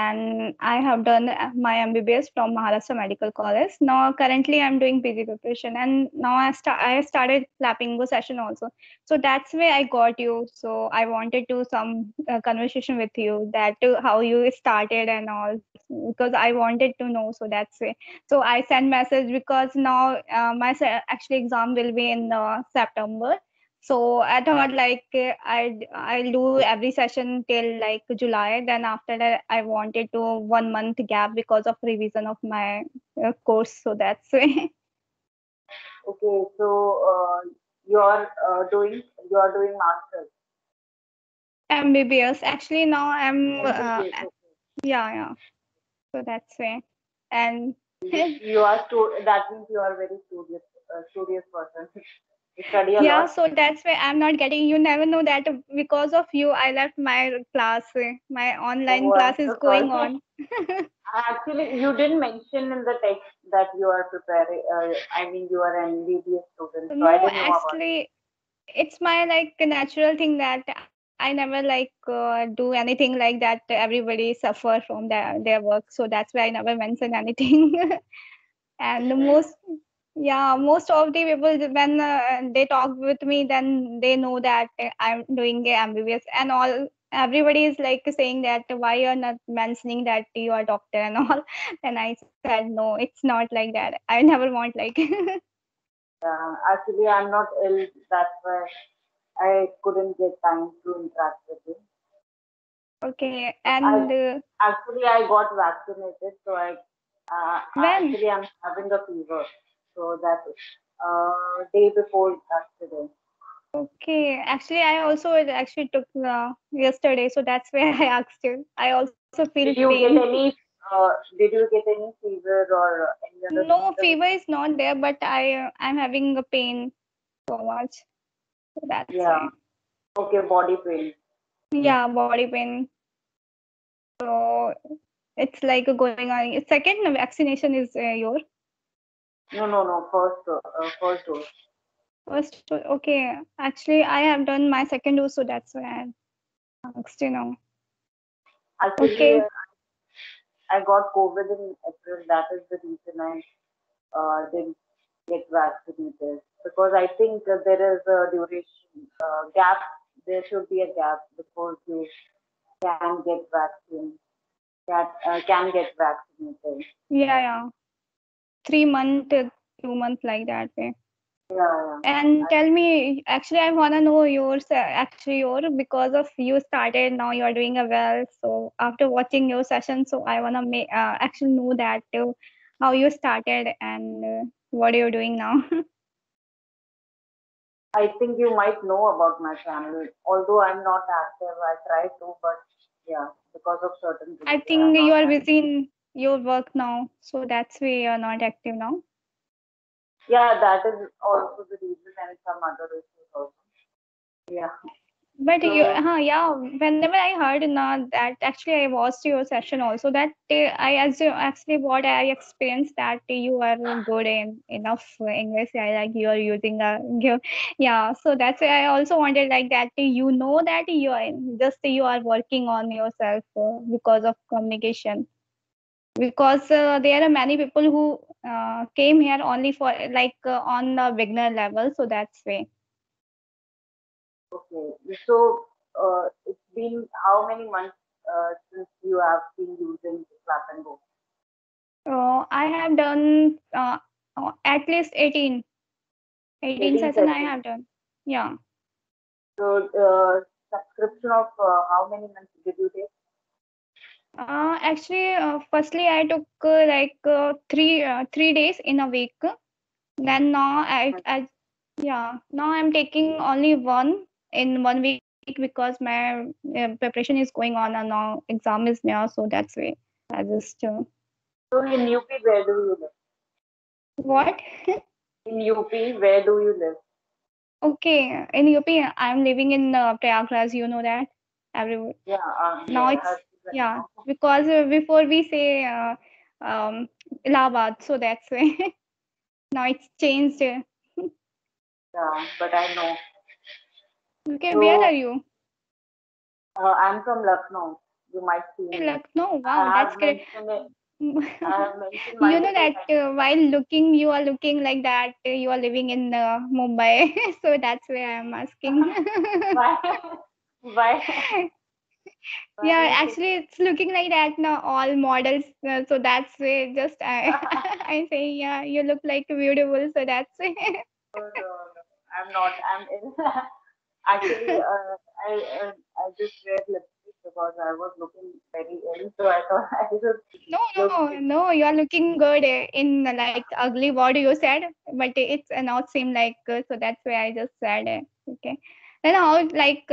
and I have done my MBBS from Maharashtra Medical College. Now, currently, I'm doing PG preparation, and now I started Flamingo session also. So that's where I got you. So I wanted to some conversation with you that how you started and all because I wanted to know. So that's why. So I sent message because now my actually exam will be in September. So I thought like I'll do every session till like July. Then after that, I wanted to 1 month gap because of revision of my course. So that's why. Okay, so you're doing masters. MBBS. Actually, now I'm MBBS. Okay. yeah, yeah. So that's why. And You are that means you are a very studious person. You study a yeah, lot. so that's why I'm not getting. You never know that because of you, I left my class. My online Oh, I'm class is so sorry. going on. Actually, you didn't mention in the text that you are preparing. I mean, you are an MBBS student, so I No, didn't know about it. actually, it's my like a natural thing that I never like do anything like that. Everybody suffer from their work, so that's why I never mention anything. And most of the people when they talk with me, then they know that I'm doing a MBBS and all. Everybody is like saying that why you're not mentioning that you are doctor and all. And I said no, it's not like that. I never want like. Actually, I'm not ill. That's why I couldn't get time to interact with you. Okay, I and I got vaccinated, so when? actually I'm having a fever. So that day before yesterday. Okay, actually, I also actually took yesterday, so that's why I asked you. I also feel Did you pain. get any did you get any fever or any other No, symptoms? fever is not there, but I'm having a pain so much. So that's Yeah. why. Okay, body pain. Yeah, body pain. So it's like going on. Second vaccination is your No. First dose. okay. Actually, I have done my second dose, so that's why I asked you now. Actually, Okay. I got COVID in April. That is the reason I didn't get vaccinated because I think there is a duration gap. There should be a gap before you can get vaccine. Can get vaccinated. Yeah, yeah. 3 month, 2 months like that way. Yeah, And tell me, actually, I wanna know yours. Actually, because of you started now, you are doing a well. So after watching your session, so I wanna actually know that how you started and what you're doing now. I think you might know about my channel. Although I'm not active, I try to, but yeah, because of certain I reason, I'm think you not are active. busy in your work now, so that's why you're not active now. Yeah, that is also the reason, and some other issues also. Yeah. But you, So yeah, whenever I heard now that actually I watched your session also that I as you actually what I experienced that you are good in enough English. I like you are using yeah. So that's why I also wanted like that you know that you are just you are working on yourself because of communication. Because there are many people who came here only for like on the beginner level. So that's why. okay. So it's been how many months since you have been using Clap and Go? I have done at least 18 18 session I sessions. have done. Yeah. So subscription of how many months did you take? Actually, firstly I took 3 days in a week. Then now yeah, now I'm taking only one in 1 week because my preparation is going on and now exam is near. So that's why I just So in UP, where do you live? what? In UP, where do you live? Okay, in UP I'm living in Prayagraj. You know that every Yeah, now yeah, it's yeah because before we say um Allahabad, so that's why now it's changed. yeah, but I know. Okay, where are So you? I'm from Lucknow, You might see me. Like, no, I wow, that's have great. mentioned it. I have mentioned You know multiple that times. while looking, you are looking like that. You are living in Mumbai, so that's why I am asking. Why? Why? Why do Yeah, you think? actually, it's looking like that now. All models, so that's why. Just I, I say, yeah, you look like beautiful, so that's why. No, no, no. I'm not. I'm in. Actually, I just wear lipstick because I was looking very ill, so I thought I should No, look. no, no. You are looking good in like ugly body. You said, but it's not seem like so. That's why I just said it. Okay. Then how like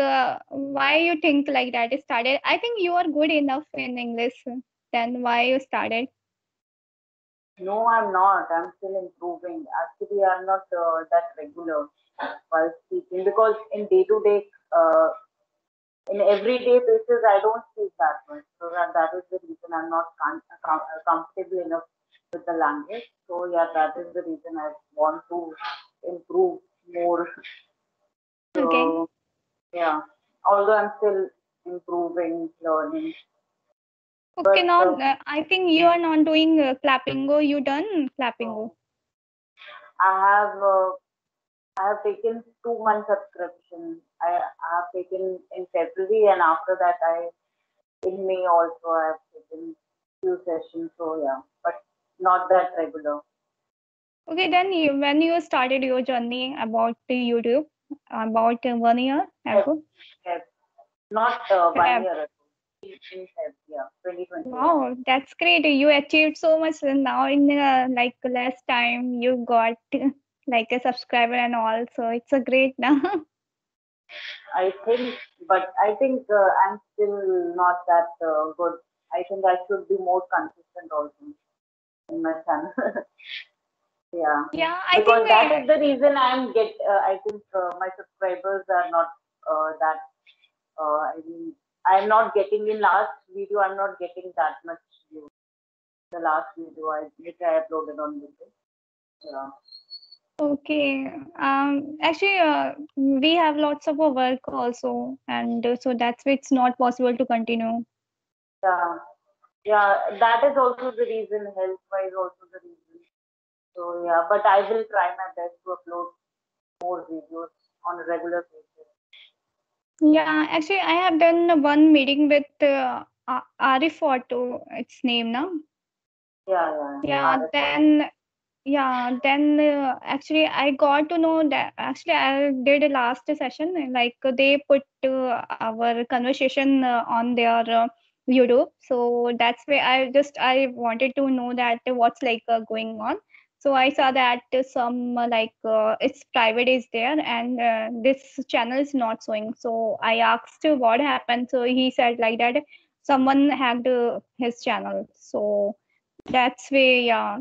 why you think like that? It started. I think you are good enough in English. Then why you started? No, I'm not. I'm still improving. Actually, I'm not that regular while speaking because in day to day, in everyday basis, I don't speak that much. So that is the reason I'm not comfortable enough with the language. So yeah, that is the reason I want to improve more. Okay. So yeah, although I'm still improving, learning, Okay. but Now I think you are not doing clappingo. You done clappingo. I have. I have taken 2 month subscription. I have taken in February, and after that, I in May also I have taken few sessions. So yeah, but not that regular. Okay. Then when you started your journey about the YouTube about 1 year Feb, ago. Feb. Not 1 year ago. In Feb, yeah, 2021. Wow, that's great. You achieved so much and now in like less time you got like a subscriber and all. So it's a great now. I think, but I think I'm still not that good. I think I should be more consistent also in my channel. Yeah, Yeah, I because think that is the reason I'm get. I think my subscribers are not that. I mean, I'm not getting in last video. I'm not getting that much views. The last video which I uploaded on YouTube. Yeah. okay. Actually, we have lots of work also, and so that's why it's not possible to continue. Yeah. Yeah. That is also the reason. Health wise, also the reason. So yeah, but I will try my best to upload more videos on a regular basis. Yeah, actually, I have done one meeting with Arif Auto, its name now. Yeah, yeah. Yeah, then actually I got to know that actually I did a last session like they put our conversation on their YouTube. So that's why I wanted to know that what's like going on. So I saw that some like it's private is there and this channel is not showing. So I asked what happened. So he said like that someone hacked his channel. So that's way, yeah.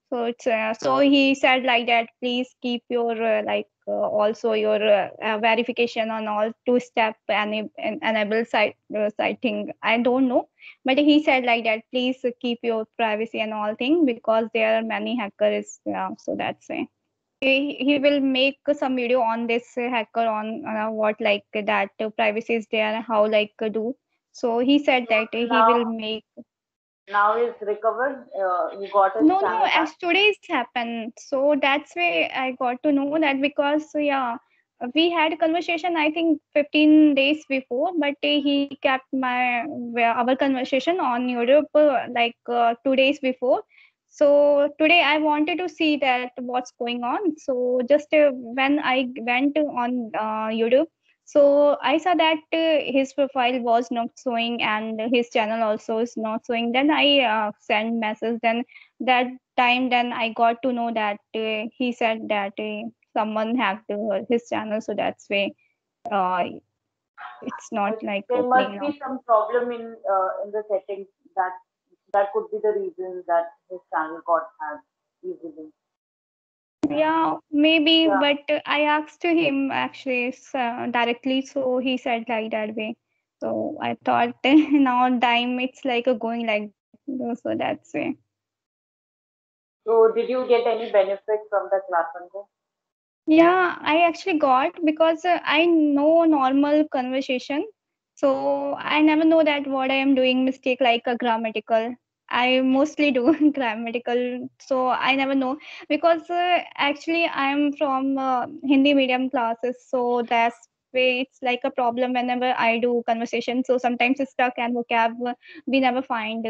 So it's so he said like that. Please keep your also your verification on all two-step enable site thing. I don't know, but he said like that. Please keep your privacy and all thing because there are many hackers. Yeah, so that's why he will make some video on this hacker on what like that privacy is there how like do. So he said So that he will now, make. now is recovered. He got his No, no, channel back. as today's happened. So that's why I got to know that because yeah, we had a conversation I think 15 days before, but he kept our conversation on Europe 2 days before. So today I wanted to see that what's going on. So just when I went on YouTube, so I saw that his profile was not showing and his channel also is not showing. Then I sent message. Then that time then I got to know that he said that someone hacked his channel, so that's why uh, it's not like There opening must now. be some problem in the settings that that could be the reason that his channel got hacked easily. Yeah, maybe, Yeah. but I asked to him actually directly, so he said like that way. So I thought now time it's like a going like so that's way. So did you get any benefit from the class and go? Yeah, I actually got because I know normal conversation. So I never know that what I am doing mistake like a grammatical. I mostly do grammatical, so I never know because actually I am from Hindi medium classes, so that's way it's like a problem whenever I do conversation. So sometimes it's stuck and vocab we never find.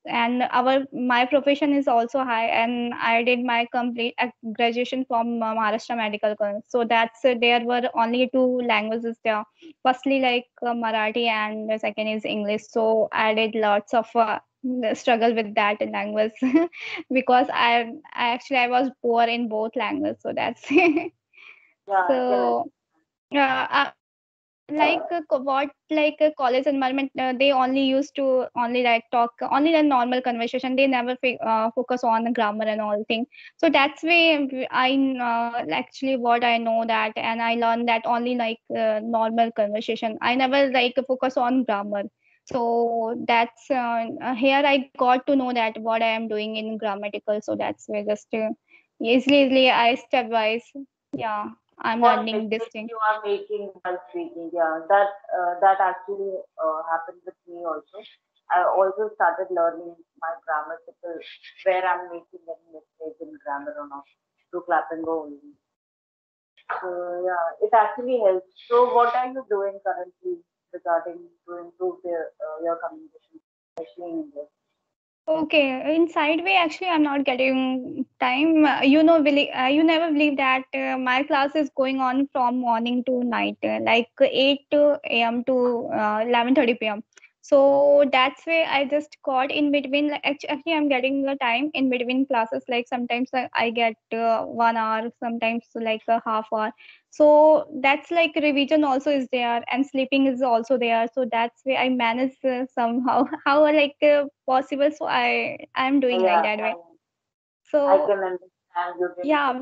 And our my profession is also high, and I did my complete graduation from Maharashtra Medical College. So that's there were only two languages there, firstly like Marathi, and the second is English. So I did lots of struggle with that language because I was poor in both languages. So that's Yeah, I can understand. so like what like a college environment they only used to only like talk only the normal conversation, they never focus on the grammar and all thing. So that's way I actually what I know that, and I learned that only like normal conversation, I never like focus on grammar. So that's here I got to know that what I am doing in grammatical. So that's why just easily I stepwise, yeah, I'm What learning this mistakes thing. you are making while speaking? Yeah, that actually happened with me also. I also started learning my grammatical where I'm making any mistake in grammar or not through clap and go only. So yeah, it actually helps. So what are you doing currently regarding to improve your communication, especially in English? Okay, in Sideway, actually, I'm not getting time. You know, you never believe that my class is going on from morning to night, like 8 a.m. to 11:30 p.m. So that's why I just got in between. Like, actually, I'm getting the time in between classes. Like sometimes I get 1 hour, sometimes like a half hour. So that's like revision also is there, and sleeping is also there. So that's why I manage somehow how like possible. So I'm doing like Yeah, that way. I So can understand you didn't yeah, get time.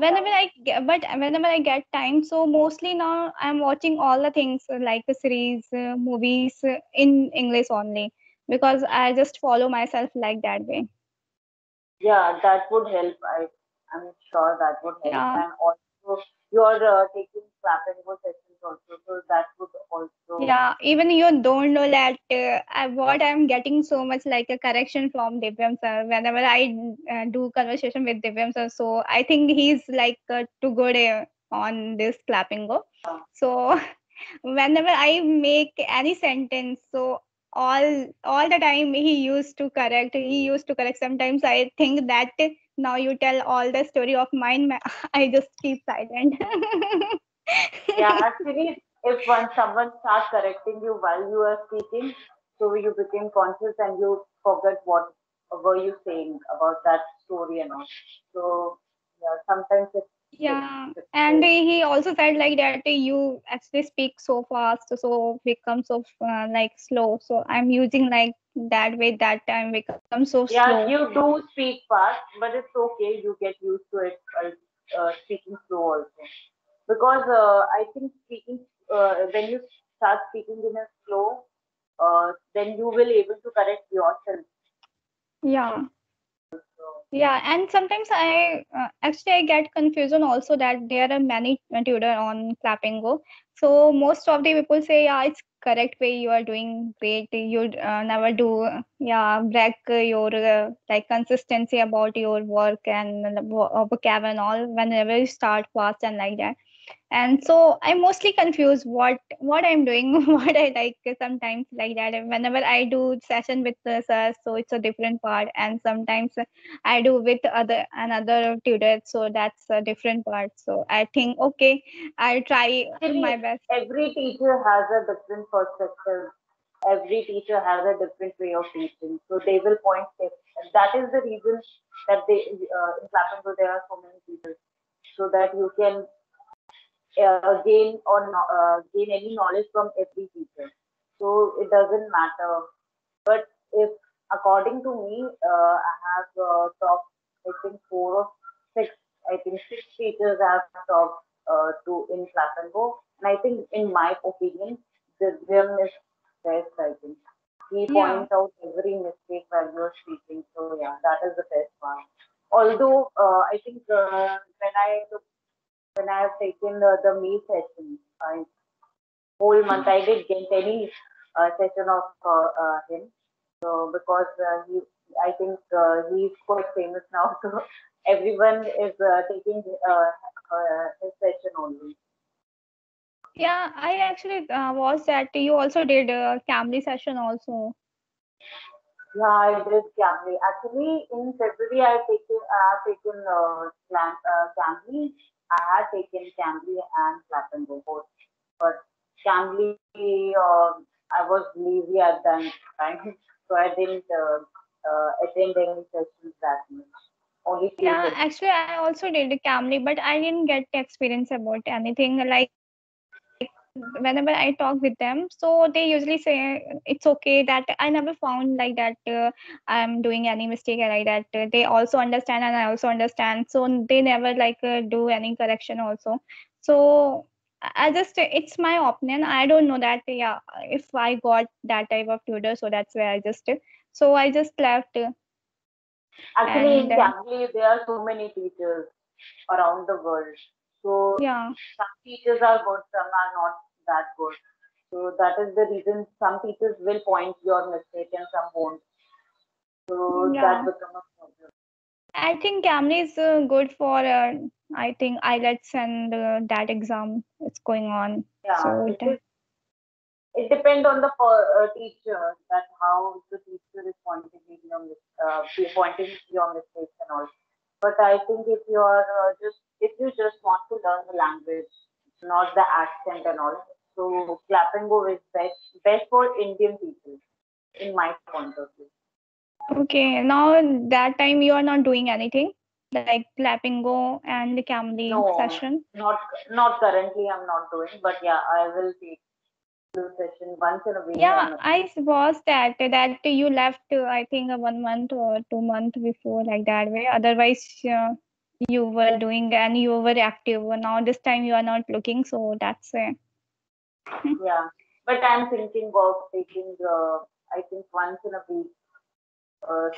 whenever I get time, so mostly now I'm watching all the things like the series, movies in English only, because I just follow myself like that way. Yeah, that would help. I'm sure that would help. Yeah. And also, you're taking clap and go sessions also, so that would also. Yeah, even you don't know that what I'm getting so much like a correction from Divyam sir whenever I do conversation with Divyam sir. So I think he's like too good on this clapping go. Uh, So whenever I make any sentence, so all the time he used to correct. He used to correct. Sometimes I think that now you tell all the story of mine. I just keep silent. yeah, actually, if once someone starts correcting you while you are speaking, so you became conscious and you forget what were you saying about that story and all. So yeah, sometimes Yeah, it's and he also said like that you actually speak so fast, so become so like slow. So I'm using like that way that time become so slow. yeah, you do speak fast, but it's okay. You get used to it while speaking slow also. Because I think speaking when you start speaking in a slow, then you will able to correct yourself. Yeah. So, Yeah, and sometimes I actually I get confusion also that there are many tutor on Clappingo. So most of the people say, yeah, it's correct way you are doing great. You never do, yeah, break your like consistency about your work and vocab and all whenever you start fast and like that. And so I mostly confuse what I'm doing, what I like sometimes like that. And whenever I do session with the sir, so it's a different part, and sometimes I do with other another tutor, so that's a different part. So I think okay, I'll try actually, my best. every teacher has a different perspective. Every teacher has a different way of teaching. So they will point tips. And that is the reason that they in Clapham there are so many teachers, so that you can gain any knowledge from every teacher. So it doesn't matter. But if according to me, I have talked, I think four or six, I think six teachers have talked to in class and go. And I think, in my opinion, the Jim is best. I think he Yeah, points out every mistake while you're speaking. So yeah, that is the best one. Although I think when I have taken the May session, I whole month I did get any. session of him. So because I think he's quite famous now, so everyone is taking his session only. Yeah, I actually was that you also did a Camry session also. Yeah, I did Camry. Actually, in February, I have taken Camry. I had taken Camry and Clap and Go both. But Camry, I was lazy at that time, so I didn't attend any sessions that much. Only few Yeah, sessions. actually, I also did a Camry, but I didn't get experience about anything. Like whenever I talk with them, so they usually say it's okay. That I never found like that I'm doing any mistake like that. They also understand and I also understand. So they never like do any correction also. So I just it's my opinion. I don't know that yeah if I got that type of tutor, so that's where I just so I just left Actually, and in Camry, there are so many teachers around the world. So yeah. some teachers are good, some are not that good. So that is the reason some teachers will point your mistake and some won't. So that Yeah, become a problem. I think Camry is good for I think IELTS and that exam it's going on. Yeah, So it depends on the teacher that how the teacher is pointing your mistakes and all. But I think if you just want to learn the language, not the accent and all, so Clap and Go is best for Indian people in my point of view. okay. Now that time you are not doing anything like clapping go and the Camry No, session. not currently. I'm not doing, but yeah, I will take two session once in a week. Yeah, I was that you left I think 1 month or 2 month before like that way. Otherwise you were doing and you were active. Now this time you are not looking, so that's Yeah, but I'm thinking of taking I think once in a week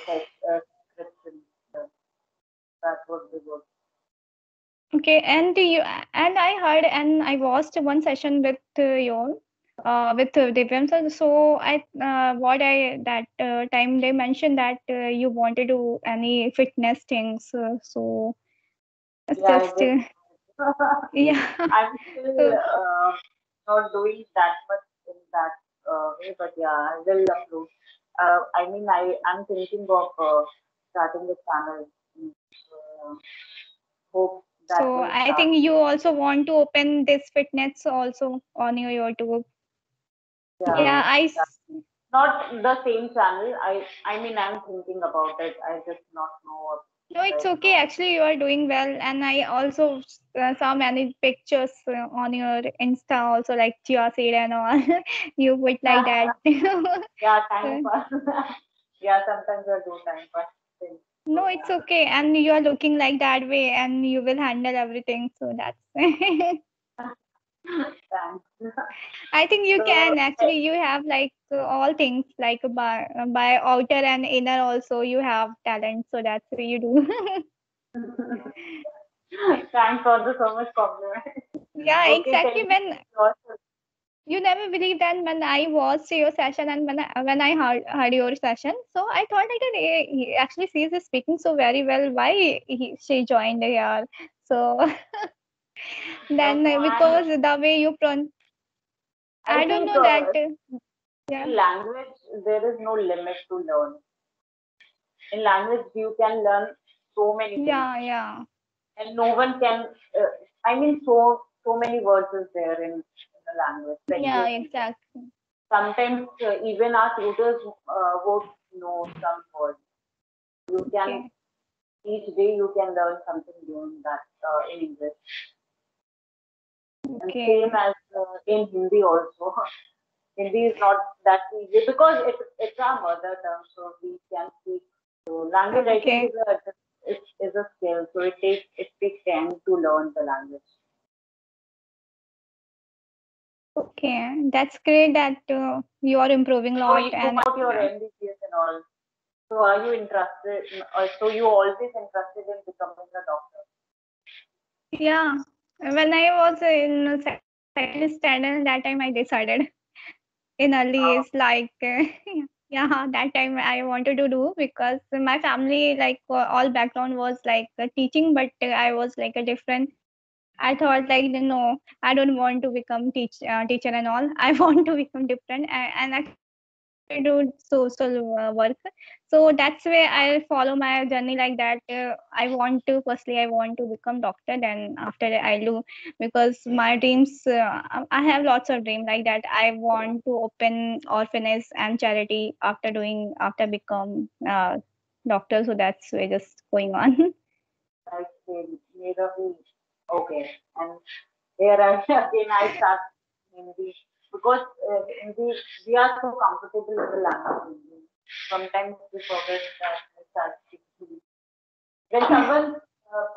subscription. Uh, that would be good. okay. And you and I heard and I watched one session with your with Divyam sir. So I what I that time they mentioned that you wanted to do any fitness things. So it's Yeah, I just did. yeah. I'm still So not doing that much in that way, but yeah, I will upload. I mean, I'm thinking of starting the channel. Uh, hope that so will I start. think you also want to open this fitness also on your YouTube. Yeah, Yeah, yeah. Not the same channel. I mean, I'm thinking about it. I just not know what no, it's right okay. now. Actually, you are doing well, and I also saw many pictures on your Insta, also like chia seed and all. You put like that. Yeah, time So, pass. Yeah, sometimes I do time pass things. no, So it's okay, and you are looking like that way, and you will handle everything. So that's. yeah, thanks. I think you So can actually. You have like all things like by outer and inner also. You have talent, so that's what you do. thanks for the so much compliment. Yeah, Okay, exactly. tell me When yours. you never believe that when I watched your session and when I heard your session, so I thought like that he actually she's speaking so very well. Why she joined here? So then No, because the way you I I don't think know that. Yeah, in language there is no limit to learn. In language you can learn so many things, yeah, yeah, and no one can. I mean, so many words is there in the language, yeah, language. exactly. Sometimes even our tutors won't know some words. You can Okay, each day you can learn something new in that in English, and same okay, as in Hindi also. Hindi is not that easy because it's our mother tongue, so we can speak. So language, I think, okay, is a skill. So it takes time to learn the language. okay. That's great that you are improving a So lot you and got your MBBS and all. So are you interested? So you always interested in becoming a doctor? yeah. When I was in second standard, that time I decided. in early Uh, age, like yeah, that time I wanted to do because my family like all background was like teaching, but I was like a different. I thought like no, I don't want to become teacher and all. I want to become different, and actually I wanted to do social work. So that's why I follow my journey like that. I want to firstly I want to become doctor, then after that I do, because my dreams. I have lots of dreams like that. I want to open orphanage and charity after become doctor. So that's way just going on. like maybe okay. And here I again I start Hindi because Hindi we are so comfortable with the language Hindi. Sometimes we forget that we start speaking. When someone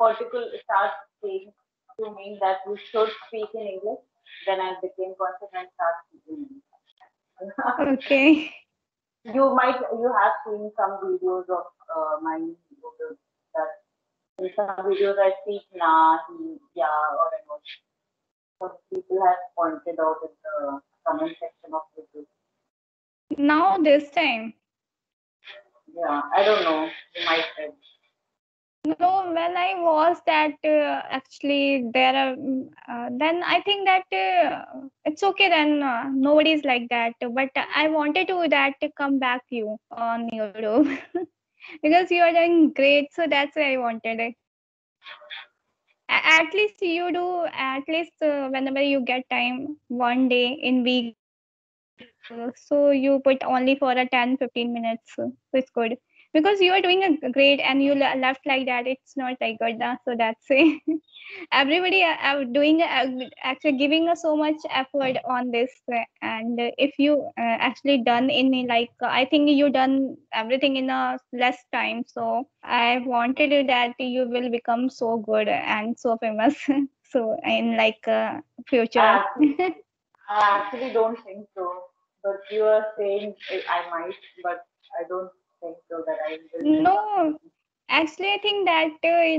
particular starts saying to me that we should speak in English, then I became confident and start speaking English. Okay. You have seen some videos of my YouTube that in some videos I speak na, he, yeah, or I know. Some people have pointed out in the comment section of YouTube. Now this time. Yeah, I don't know. You might have. No, when I was that actually there are then I think that it's okay then nobody's like that. But I wanted to that to come back you on YouTube because you are doing great. So that's why I wanted it. At least you do at least whenever you get time one day in week. So you put only for a 10-15 minutes. So it's good because you are doing a great and you left like that. It's not like good. So that's it. Everybody are doing actually giving us so much effort on this, and if you actually done in like I think you done everything in a less time. So I wanted it that you will become so good and so famous. So in like future. I actually, I actually don't think so. But you are saying I might, but I don't think so that I will become. No, actually, I think that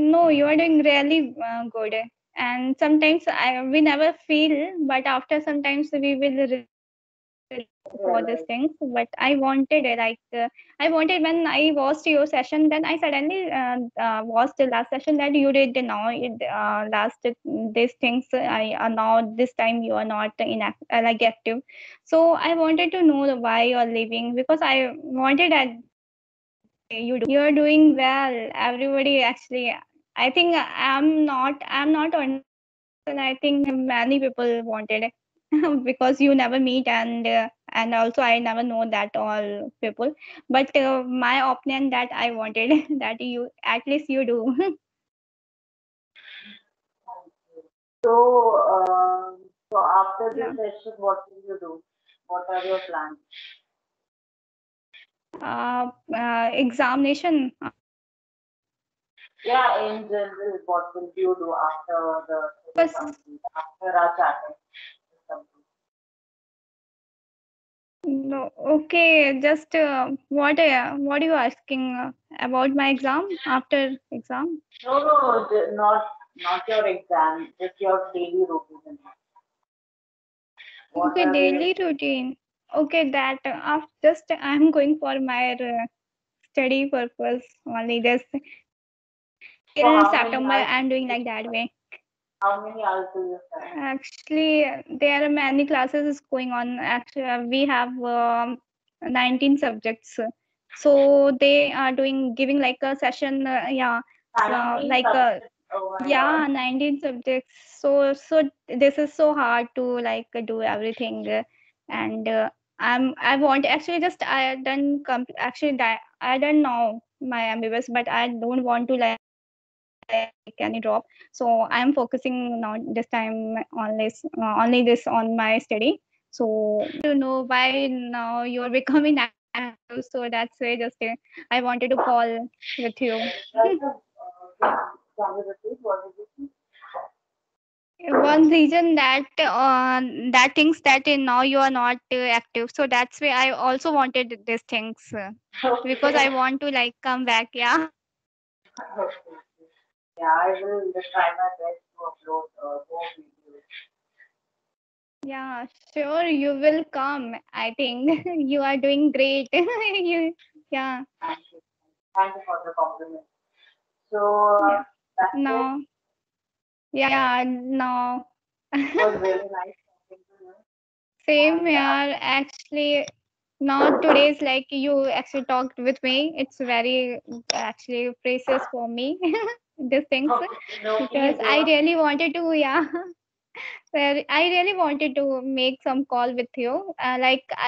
no, you are doing really good. And sometimes we never feel, but after sometimes we will for these Realize. things. But I wanted I wanted when I watched your session, then I suddenly watched the last session that you did now. Last these things, I now this time you are not like active. So I wanted to know why you are leaving because I wanted that you're doing well. Everybody actually, I think I'm not on. And I think many people wanted it because you never meet and also I never know that all people. But my opinion that I wanted that you at least you do. So after this Yeah. session, what will you do? What are your plans? Examination. Yeah, in general, what will you do after the study First, complete, after our chatting is complete? no, okay. Just what are you asking about my exam after exam? No, not your exam, just your daily routine. What Okay, are the daily routine. Okay, that after just I'm going for my study purpose only. Just so till September, I'm doing like that way. how many hours do you study? Actually, there are many classes is going on. Actually, we have 19 subjects. So they are doing giving like a session. Yeah, so 19 like subjects. Oh my god. yeah, 19 subjects. So this is so hard to like do everything, and I want actually just I done actually that I don't know my MBBS, but I don't want to like any drop. So I'm focusing now this time on this only this on my study. So to know why now you're becoming active. So that's why just I wanted to call with you. Can you repeat what did you say? One reason that that thinks that now you are not active. So that's why I also wanted these things because I Okay. want to like come back. Yeah. Okay. Yeah, I will try my best to upload more videos. Yeah, sure, you will come. I think you are doing great. Yeah, Thank you. Thank you for the compliment. So yeah. that's it. No, yeah, no. It was really nice talking to you. Same And here. Actually, not today's like you actually talked with me. It's very actually precious for me, these things, okay, no, because please I don't. really wanted to, yeah. I really wanted to make some call with you.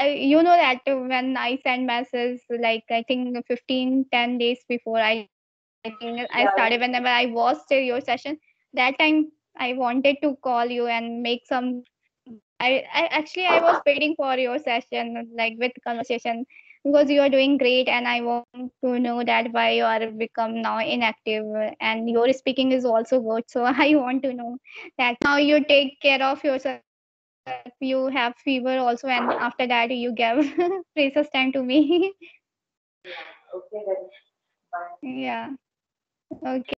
You know that when I send messages, like I think 15, 10 days before I think I Yeah, started, whenever I watched your session, that time I wanted to call you and make some. I was waiting for your session, like with conversation, because you are doing great, and I want to know that why you are become now inactive, and your speaking is also good. So I want to know that now you take care of yourself. You have fever also, and after that you give precious time to me. yeah. Okay then. Bye. Yeah. Okay.